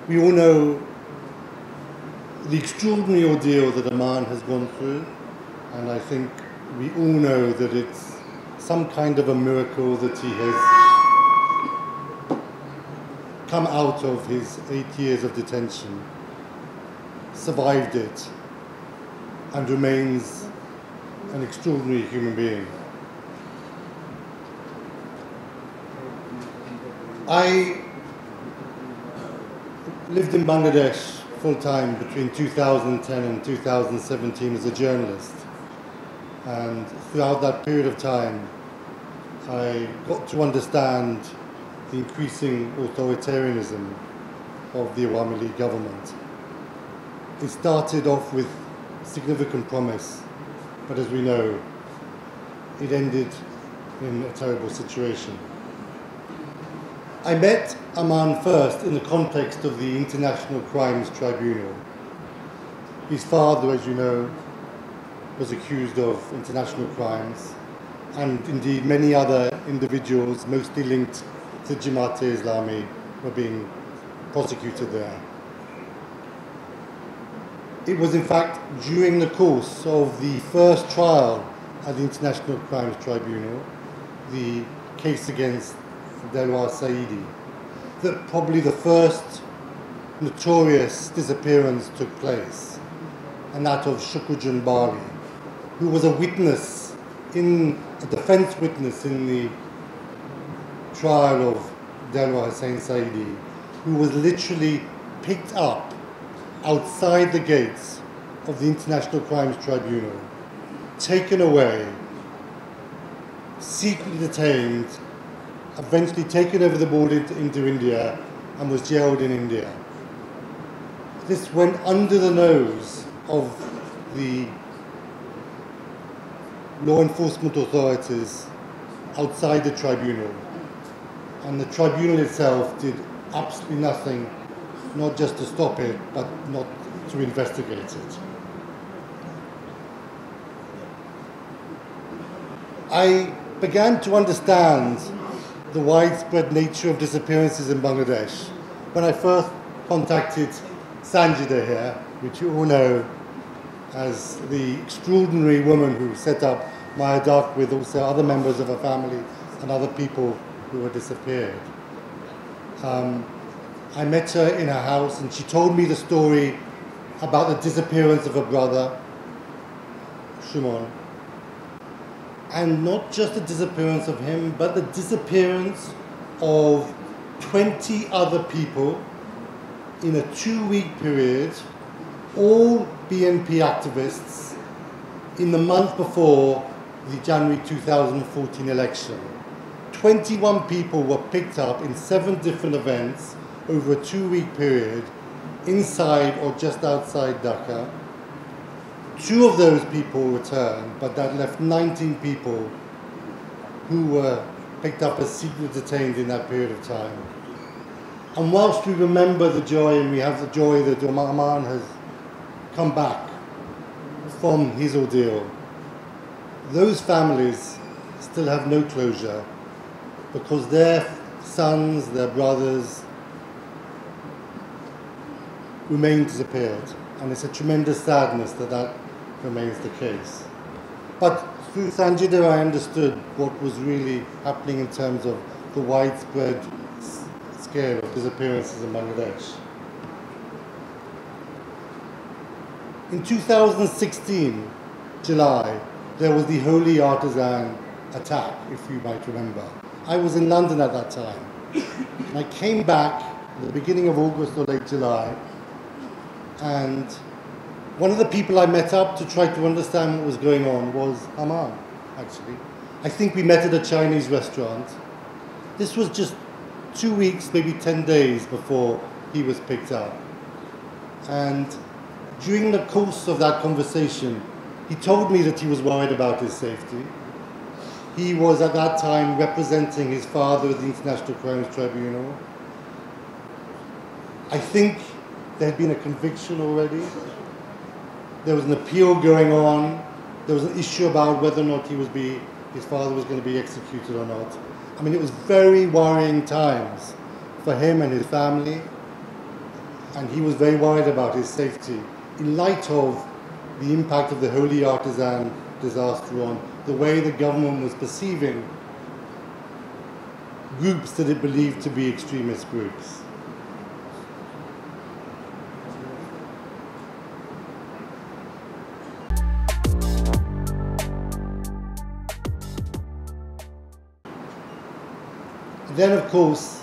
We all know the extraordinary ordeal that Aman has gone through, and I think we all know that it's some kind of a miracle that he has come out of his 8 years of detention, survived it, and remains an extraordinary human being. I lived in Bangladesh full-time between 2010 and 2017 as a journalist, and throughout that period of time I got to understand the increasing authoritarianism of the Awami League government. It started off with significant promise, but as we know, it ended in a terrible situation. I met Aman first in the context of the International Crimes Tribunal. His father, as you know, was accused of international crimes, and indeed many other individuals, mostly linked to Jamaat-e-Islami, were being prosecuted there. It was in fact during the course of the first trial at the International Crimes Tribunal, the case against Delwar Saidi, that probably the first notorious disappearance took place, and that of Shukurjan Bali, who was a defense witness in the trial of Delwar Hussain Saidi, who was literally picked up outside the gates of the International Crimes Tribunal, taken away, secretly detained, eventually taken over the border into India, and was jailed in India. This went under the nose of the law enforcement authorities outside the tribunal, and the tribunal itself did absolutely nothing, not just to stop it, but not to investigate it. I began to understand the widespread nature of disappearances in Bangladesh when I first contacted Sanjida here, which you all know as the extraordinary woman who set up Maya Dak with also other members of her family and other people who were disappeared. I met her in her house, and she told me the story about the disappearance of her brother, Shumon. And not just the disappearance of him, but the disappearance of 20 other people in a 2-week period, all BNP activists, in the month before the January 2014 election. 21 people were picked up in 7 different events over a 2-week period inside or just outside Dhaka. 2 of those people returned, but that left 19 people who were picked up as secretly detained in that period of time. And whilst we remember the joy, and we have the joy that Aman has come back from his ordeal, those families still have no closure because their sons, their brothers remain disappeared. And it's a tremendous sadness that that remains the case. But through Sanjida, I understood what was really happening in terms of the widespread scale of disappearances in Bangladesh. In 2016, July, there was the Holy Artisan attack, if you might remember. I was in London at that time. And I came back at the beginning of August or late July, and one of the people I met up to try to understand what was going on was Aman, actually. I think we met at a Chinese restaurant. This was just 2 weeks, maybe 10 days before he was picked up. And during the course of that conversation, he told me that he was worried about his safety. He was at that time representing his father at the International Crimes Tribunal. I think there had been a conviction already. There was an appeal going on. There was an issue about whether or not his father was going to be executed or not. I mean, it was very worrying times for him and his family. and he was very worried about his safety in light of the impact of the Holy Artisan disaster on the way the government was perceiving groups that it believed to be extremist groups. Then, of course,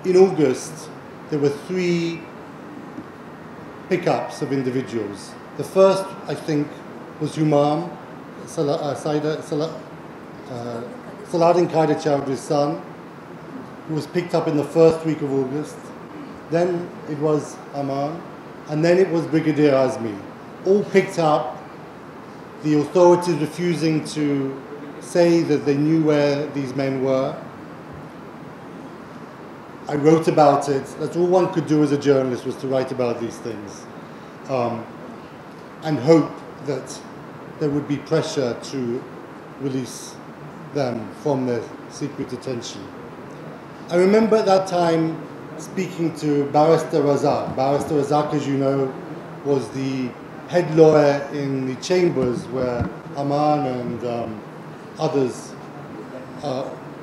in August, there were 3 pickups of individuals. The first, I think, was Humam, Saladin Qaeda Chowdhury's son, who was picked up in the first week of August. Then it was Aman, and then it was Brigadier Azmi. All picked up, the authorities refusing to say that they knew where these men were. I wrote about it. That's all one could do as a journalist, was to write about these things and hope that there would be pressure to release them from their secret detention. I remember at that time speaking to Barrister Razak. Barrister Razak, as you know, was the head lawyer in the chambers where Aman and others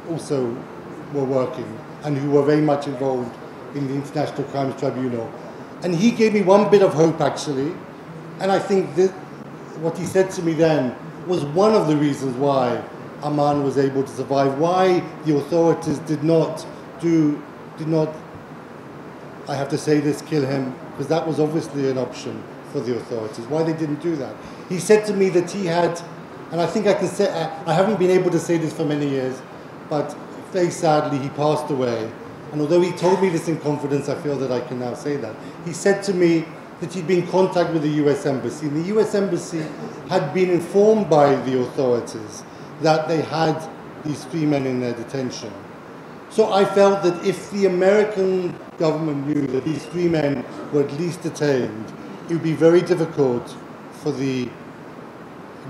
also were working, and who were very much involved in the International Crimes Tribunal. And he gave me one bit of hope, actually, and I think that what he said to me then was one of the reasons why Aman was able to survive, why the authorities did not, I have to say this, kill him, because that was obviously an option for the authorities, why they didn't do that. He said to me that he had, and I think I can say, I haven't been able to say this for many years, but very sadly, he passed away. And although he told me this in confidence, I feel that I can now say that. He said to me that he'd been in contact with the US Embassy. And the US Embassy had been informed by the authorities that they had these 3 men in their detention. So I felt that if the American government knew that these 3 men were at least detained, it would be very difficult for the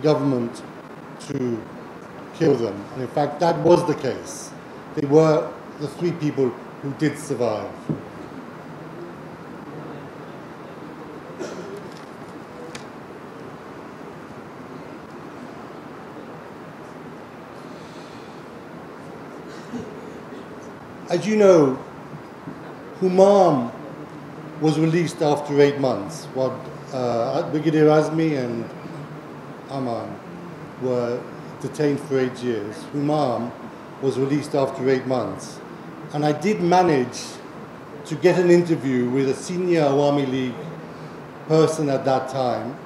government to kill them. And in fact, that was the case. They were the 3 people who did survive. As you know, Humam was released after 8 months, while Brigadier Azmi and Aman were detained for 8 years. Humam was released after 8 months. And I did manage to get an interview with a senior Awami League person at that time,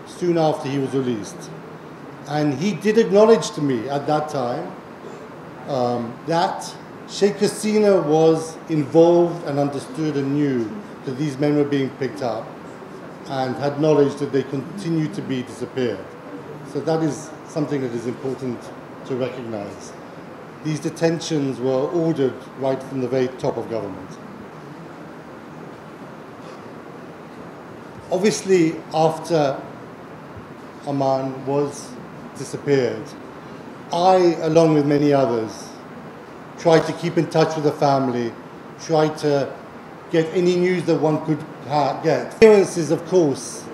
soon after he was released. And he did acknowledge to me at that time that Sheikh Hasina was involved and understood and knew that these men were being picked up, and had knowledge that they continued to be disappeared. So that is something that is important to recognize. These detentions were ordered right from the very top of government. Obviously, after Aman was disappeared, I, along with many others, tried to keep in touch with the family, tried to get any news that one could get. Disappearances, of course,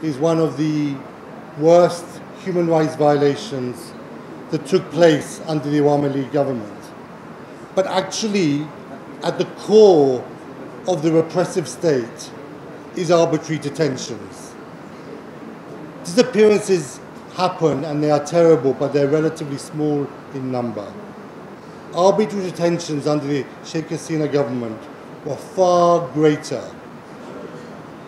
is one of the worst human rights violations that took place under the Awami League government. But actually, at the core of the repressive state is arbitrary detentions. Disappearances happen and they are terrible, but they're relatively small in number. Arbitrary detentions under the Sheikh Hasina government were far greater,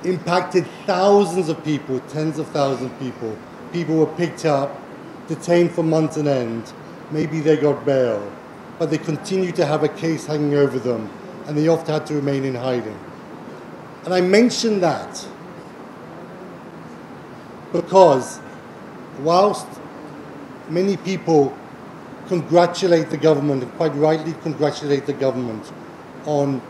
impacted thousands of people, tens of thousands of people. People were picked up, detained for months on end. Maybe they got bail, but they continued to have a case hanging over them, and they often had to remain in hiding. And I mention that because whilst many people congratulate the government, and quite rightly congratulate the government, on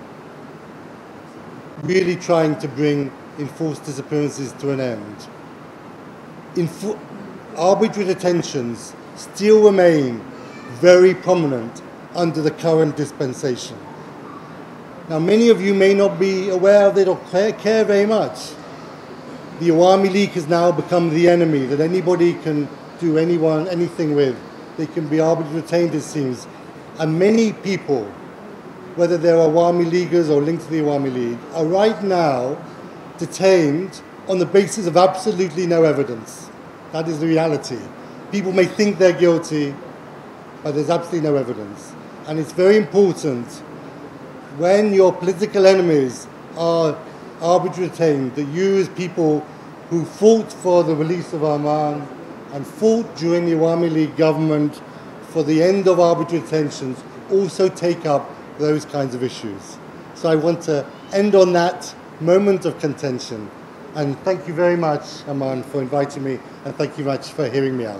really trying to bring enforced disappearances to an end, arbitrary detentions still remain very prominent under the current dispensation. Now, many of you may not be aware of it or care very much. The Awami League has now become the enemy that anybody can do anything with. They can be arbitrarily detained, it seems. And many people, whether they're Awami Leaguers or linked to the Awami League, are right now detained on the basis of absolutely no evidence. That is the reality. People may think they're guilty, but there's absolutely no evidence. And it's very important when your political enemies are arbitrarily detained that you, as people who fought for the release of Arman and fought during the Awami League government for the end of arbitrary detentions, also take up those kinds of issues. So I want to end on that moment of contention. And thank you very much, Arman, for inviting me, and thank you much for hearing me out.